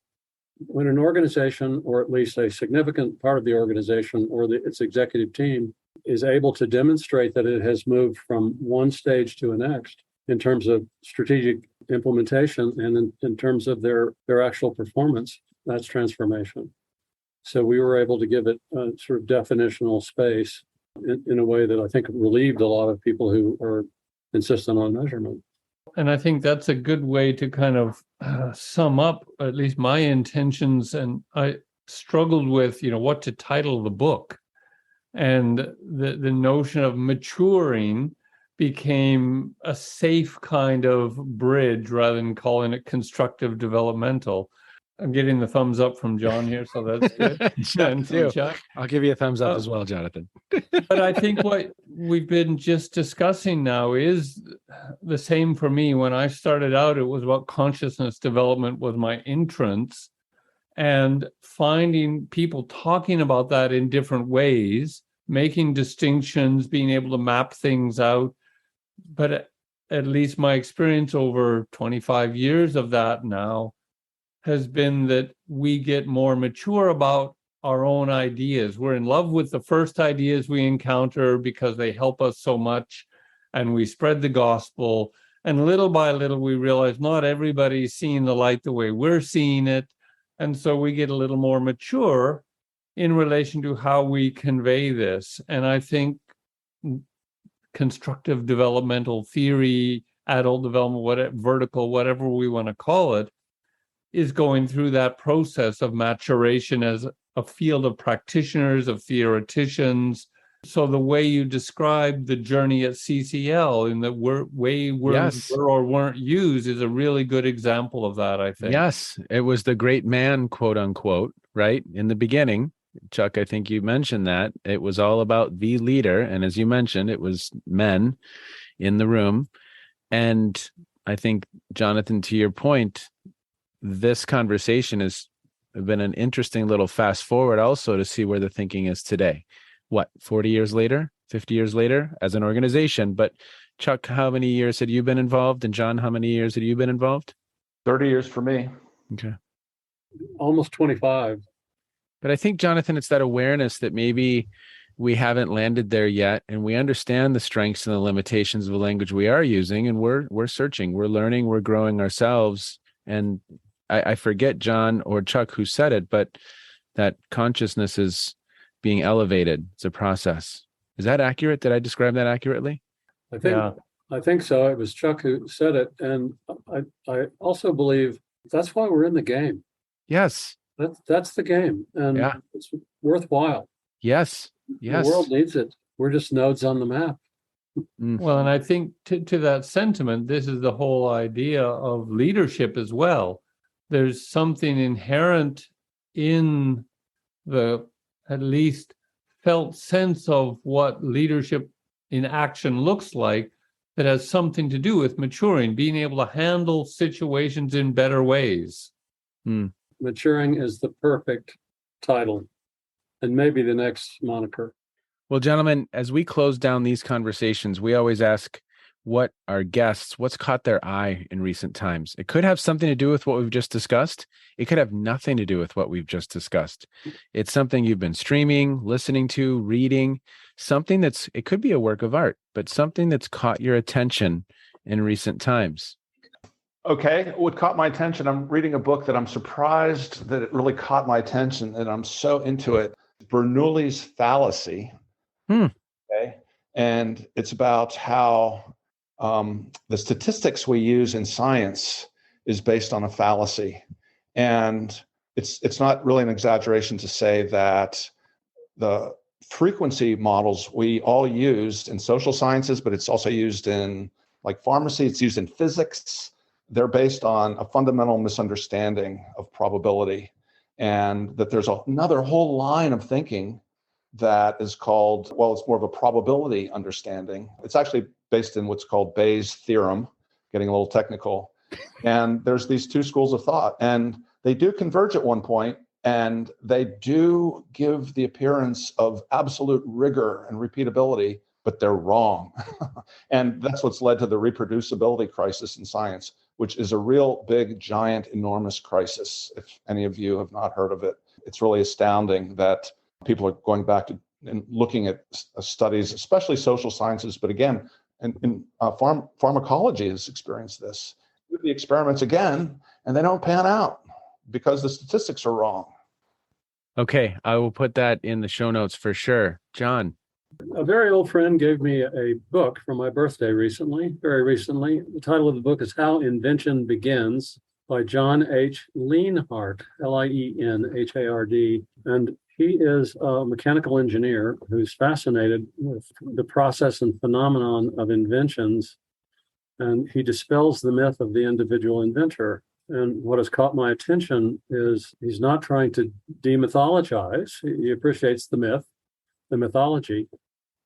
Speaker 1: when an organization, or at least a significant part of the organization or its executive team, is able to demonstrate that it has moved from one stage to the next in terms of strategic implementation and in terms of their actual performance, that's transformation. So we were able to give it a sort of definitional space in a way that I think relieved a lot of people who are insistent on measurement.
Speaker 4: And I think that's a good way to kind of sum up at least my intentions. And I struggled with, what to title the book. And the notion of maturing became a safe kind of bridge rather than calling it constructive developmental. I'm getting the thumbs up from John here, so that's good.
Speaker 2: Chuck. I'll give you a thumbs up as well, Jonathan.
Speaker 4: But I think what we've been just discussing now is the same for me. When I started out, it was about consciousness development was my entrance, and finding people talking about that in different ways, making distinctions, being able to map things out. But at least my experience over 25 years of that now, has been that we get more mature about our own ideas. We're in love with the first ideas we encounter because they help us so much, and we spread the gospel. And little by little, we realize not everybody's seeing the light the way we're seeing it. And so we get a little more mature in relation to how we convey this. And I think constructive developmental theory, adult development, whatever, vertical, whatever we want to call it, is going through that process of maturation as a field of practitioners, of theoreticians. So the way you describe the journey at CCL in the way words were or weren't used is a really good example of that, I think.
Speaker 2: Yes, it was the great man, quote unquote, right? In the beginning, Chuck, I think you mentioned that. It was all about the leader. And as you mentioned, it was men in the room. And I think, Jonathan, to your point, this conversation has been an interesting little fast forward also to see where the thinking is today. What, 40 years later, 50 years later as an organization? But Chuck, how many years had you been involved? And John, how many years had you been involved?
Speaker 3: 30 years for me.
Speaker 2: Okay.
Speaker 1: Almost 25.
Speaker 2: But I think, Jonathan, it's that awareness that maybe we haven't landed there yet, and we understand the strengths and the limitations of the language we are using, and we're searching, we're learning, we're growing ourselves. And I forget, John or Chuck, who said it, but that consciousness is being elevated. It's a process. Is that accurate? Did I describe that accurately?
Speaker 1: I think so. It was Chuck who said it. And I also believe that's why we're in the game.
Speaker 2: Yes.
Speaker 1: That's the game. And it's worthwhile.
Speaker 2: Yes. Yes.
Speaker 1: The world needs it. We're just nodes on the map.
Speaker 4: Well, and I think to that sentiment, this is the whole idea of leadership as well. There's something inherent in the at least felt sense of what leadership in action looks like that has something to do with maturing, being able to handle situations in better ways.
Speaker 1: Maturing is the perfect title, and maybe the next moniker.
Speaker 2: Well, gentlemen, as we close down these conversations, we always ask what our guests, what's caught their eye in recent times. It could have something to do with what we've just discussed. It could have nothing to do with what we've just discussed. It's something you've been streaming, listening to, reading, something it could be a work of art, but something that's caught your attention in recent times.
Speaker 3: Okay, what caught my attention, I'm reading a book that I'm surprised that it really caught my attention, and I'm so into it. Bernoulli's Fallacy. Okay, and it's about how the statistics we use in science is based on a fallacy. And it's not really an exaggeration to say that the frequency models we all used in social sciences, but it's also used in like pharmacy, it's used in physics. They're based on a fundamental misunderstanding of probability, and that there's another whole line of thinking that is called, well, it's more of a probability understanding. It's actually based in what's called Bayes' theorem, getting a little technical. And there's these two schools of thought, and they do converge at one point, and they do give the appearance of absolute rigor and repeatability, but they're wrong. And that's what's led to the reproducibility crisis in science, which is a real big, giant, enormous crisis. If any of you have not heard of it, it's really astounding that people are going back to and looking at studies, especially social sciences, but again, in pharmacology has experienced this. Do the experiments again, and they don't pan out because the statistics are wrong.
Speaker 2: Okay, I will put that in the show notes for sure. John.
Speaker 1: A very old friend gave me a book for my birthday very recently. The title of the book is How Invention Begins by John H. Lienhard, Lienhard. And he is a mechanical engineer who's fascinated with the process and phenomenon of inventions. And he dispels the myth of the individual inventor. And what has caught my attention is he's not trying to demythologize. He appreciates the myth, the mythology,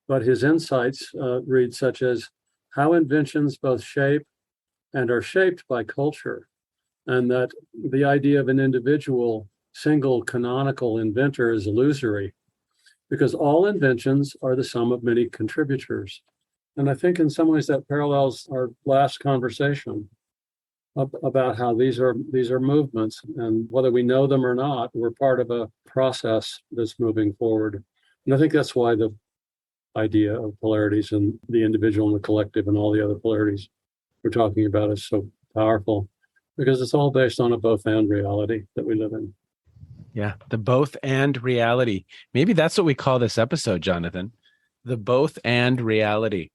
Speaker 1: but his insights read such as how inventions both shape and are shaped by culture, and that the idea of an individual single canonical inventor is illusory because all inventions are the sum of many contributors. And I think in some ways that parallels our last conversation about how these are movements, and whether we know them or not, we're part of a process that's moving forward. And I think that's why the idea of polarities and the individual and the collective and all the other polarities we're talking about is so powerful, because it's all based on a both and reality that we live in.
Speaker 2: Yeah, the both and reality. Maybe that's what we call this episode, Jonathan. The both and reality.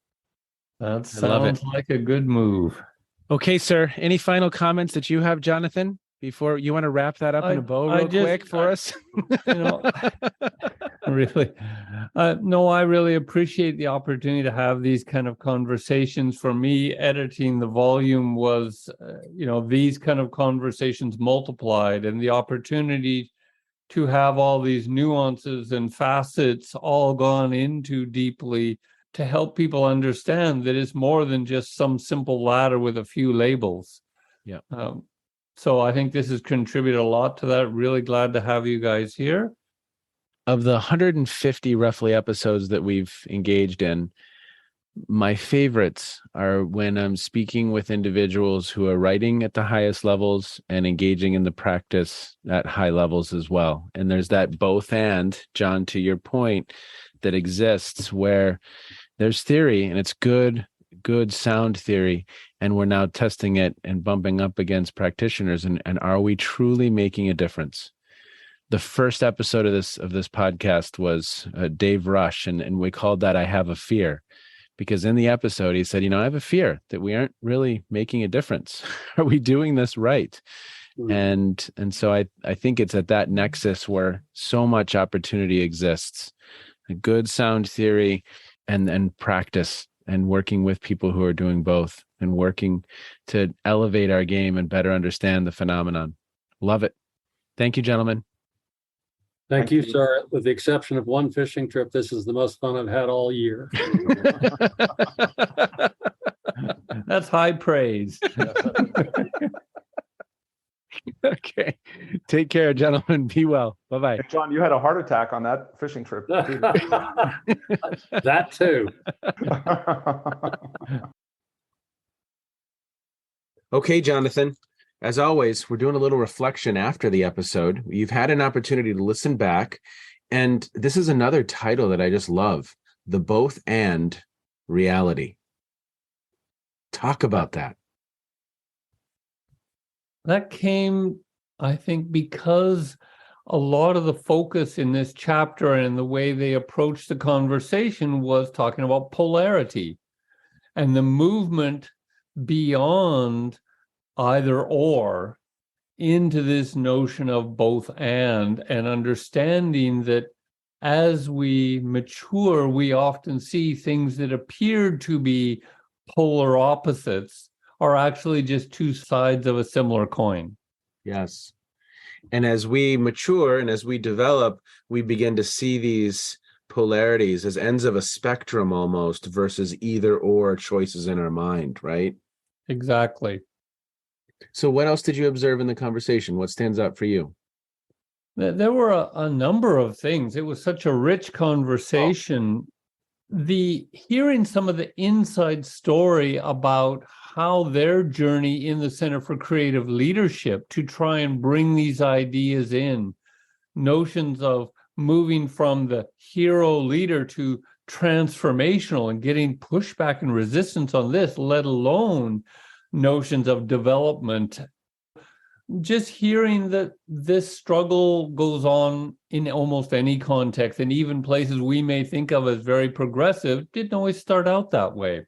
Speaker 4: That sounds like a good move.
Speaker 2: Okay, sir. Any final comments that you have, Jonathan, before you want to wrap that up in a bow real quick for us?
Speaker 4: Really. No, I really appreciate the opportunity to have these kind of conversations. For me, editing the volume was, these kind of conversations multiplied, and the opportunity to have all these nuances and facets all gone into deeply to help people understand that it's more than just some simple ladder with a few labels.
Speaker 2: Yeah.
Speaker 4: So I think this has contributed a lot to that. Really glad to have you guys here.
Speaker 2: Of the 150 roughly episodes that we've engaged in, my favorites are when I'm speaking with individuals who are writing at the highest levels and engaging in the practice at high levels as well. And there's that both and, John, to your point, that exists where there's theory and it's good sound theory, and we're now testing it and bumping up against practitioners. And are we truly making a difference? The first episode of this podcast was Dave Rush, and we called that "I Have a Fear," because in the episode he said, I have a fear that we aren't really making a difference. Are we doing this right? Mm-hmm. And so I think it's at that nexus where so much opportunity exists. A good sound theory and practice, and working with people who are doing both, and working to elevate our game and better understand the phenomenon. Love it. Thank you, gentlemen.
Speaker 1: Thank you, sir. With the exception of one fishing trip, this is the most fun I've had all year.
Speaker 4: That's high praise.
Speaker 2: Okay. Take care, gentlemen. Be well. Bye-bye.
Speaker 3: Hey, John, you had a heart attack on that fishing trip, too.
Speaker 1: That too.
Speaker 2: Okay, Jonathan. As always, we're doing a little reflection after the episode. You've had an opportunity to listen back, and this is another title that I just love: The Both and Reality. Talk about that.
Speaker 4: That came, I think, because a lot of the focus in this chapter and the way they approached the conversation was talking about polarity and the movement beyond either or into this notion of both and understanding that as we mature, we often see things that appeared to be polar opposites are actually just two sides of a similar coin.
Speaker 2: Yes. And as we mature and as we develop, we begin to see these polarities as ends of a spectrum almost, versus either or choices in our mind, right?
Speaker 4: Exactly.
Speaker 2: So what else did you observe in the conversation? What stands out for you?
Speaker 4: There were a number of things. It was such a rich conversation. The hearing some of the inside story about how their journey in the Center for Creative Leadership to try and bring these ideas in, notions of moving from the hero leader to transformational and getting pushback and resistance on this, let alone notions of development. Just hearing that this struggle goes on in almost any context, and even places we may think of as very progressive didn't always start out that way.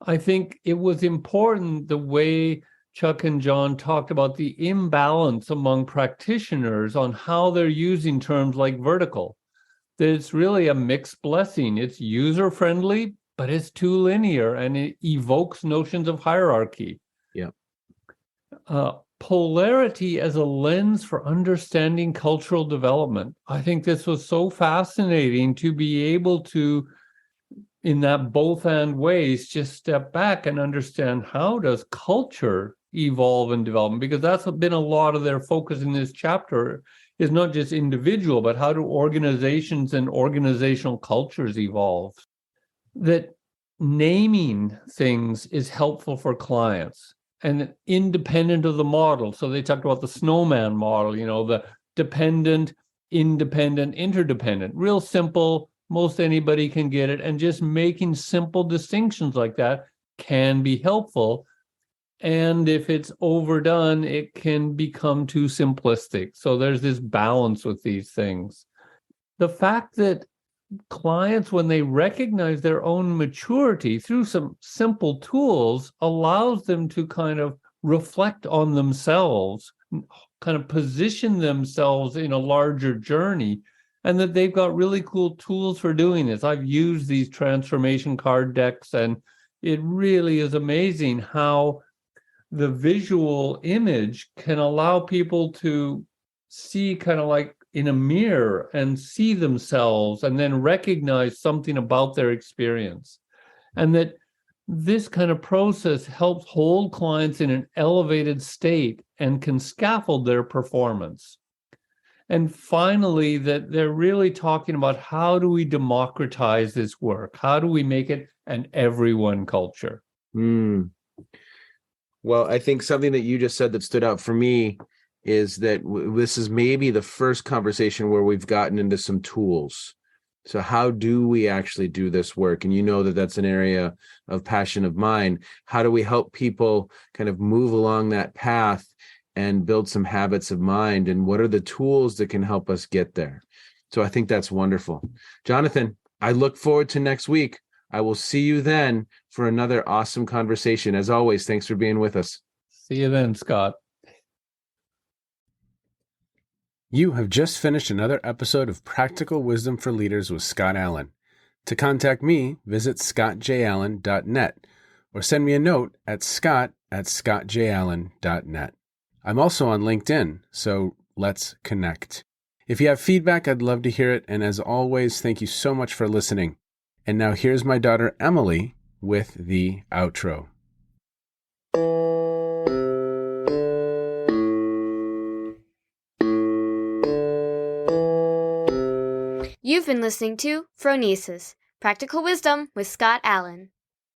Speaker 4: I think it was important the way Chuck and John talked about the imbalance among practitioners on how they're using terms like vertical. That it's really a mixed blessing. It's user-friendly, but it's too linear, and it evokes notions of hierarchy.
Speaker 2: Yeah.
Speaker 4: Polarity as a lens for understanding cultural development. I think this was so fascinating to be able to, in that both and ways, just step back and understand how does culture evolve and develop, because that's been a lot of their focus in this chapter, is not just individual, but how do organizations and organizational cultures evolve. That naming things is helpful for clients and independent of the model. So they talked about the snowman model, the dependent, independent, interdependent, real simple. Most anybody can get it. And just making simple distinctions like that can be helpful. And if it's overdone, it can become too simplistic. So there's this balance with these things. The fact that clients, when they recognize their own maturity through some simple tools, allows them to kind of reflect on themselves, kind of position themselves in a larger journey, and that they've got really cool tools for doing this. I've used these transformation card decks, and it really is amazing how the visual image can allow people to see kind of like in a mirror and see themselves and then recognize something about their experience. And that this kind of process helps hold clients in an elevated state and can scaffold their performance. And finally, that they're really talking about how do we democratize this work? How do we make it an everyone culture?
Speaker 5: Well, I think something that you just said that stood out for me is that this is maybe the first conversation where we've gotten into some tools. So how do we actually do this work? And you know that that's an area of passion of mine. How do we help people kind of move along that path and build some habits of mind? And what are the tools that can help us get there? So I think that's wonderful. Jonathan, I look forward to next week. I will see you then for another awesome conversation. As always, thanks for being with us.
Speaker 4: See you then, Scott.
Speaker 2: You have just finished another episode of Practical Wisdom for Leaders with Scott Allen. To contact me, visit scottjallen.net or send me a note at scott@scottjallen.net. I'm also on LinkedIn, so let's connect. If you have feedback, I'd love to hear it. And as always, thank you so much for listening. And now here's my daughter, Emily, with the outro.
Speaker 6: You've been listening to Phronesis, Practical Wisdom with Scott Allen.